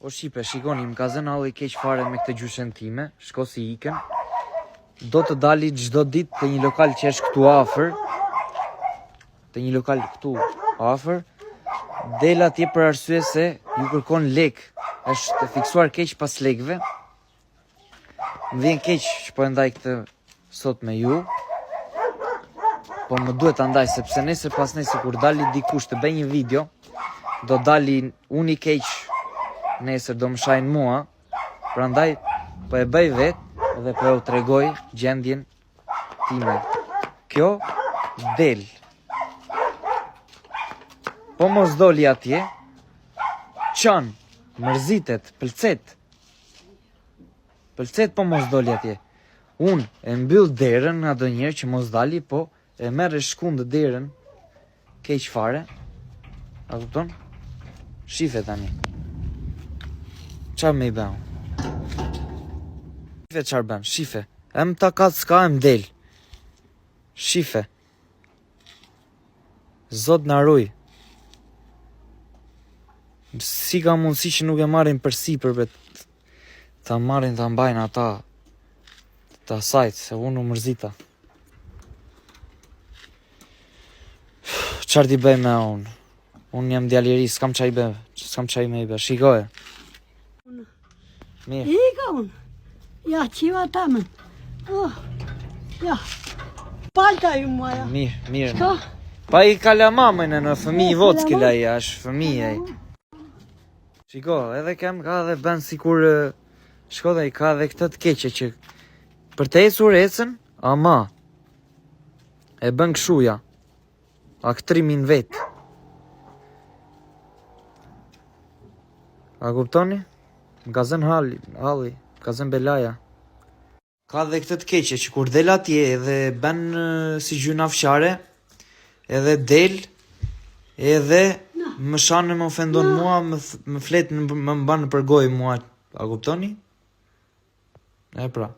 O shipe, shikoni, më ka zënë halli keq fare me këtë gjyshen time, shko si iken. Do të dali çdo ditë te një lokal që është këtu afër. Te një lokal këtu afër. Del atje për arsye se ju kërkon lek. Është fiksuar keq pas lekëve. Më vjen keq që po e ndaj këtë sot me ju. Po më duhet ta ndaj sepse nesër pas nesër kur dali dikush të bëj një video, do dali unë i keq nesër do më shajnë mua. Prandaj po e bëj vetë dhe po e u tregoj gjendjen time. Kjo del. Po mos doli atje, çan, mërzitet, pëlqet. Pëlqet po mos doli atje. Unë e mbyll derën nga do njerë që mos dali, po e merr shkundë derën keq fare. A kupton? Shife tani. Çfarë më i bën? Shife çfarë bën? Shife. Em ta ka s'ka em del. Shife. Zot na ruaj. Si ka mundësi që nuk e marrin për sipër, bet ta marrin ta mbajnë ata të asajt, se unë u mërzita. Çfarë t'i bëj me unë? Unë jam djalëri, s'kam çaj bë, s'kam çaj me i bë. Shikoje. Mirë. Ika unë. Ja, qiva tamën. Ja. Palta ju moja. Mirë, mirë. Shko? Pa i kala mamën e në fëmijë vockila i, është fëmijë ai. Shiko, edhe kem ka dhe bën sikur shko dhe i ka dhe këtë të keqe që për të ecur ecën, ama e bën këshuja. Aktrimin vet. A kuptoni? Nga zën halli, ka zën belaja. Ka dhe këtë të keqe që kur del atje edhe bën si gjyna fqare, edhe del, edhe më shanë më ofendon mua, më flet, më mban për gojë mua. A kuptoni? E pra.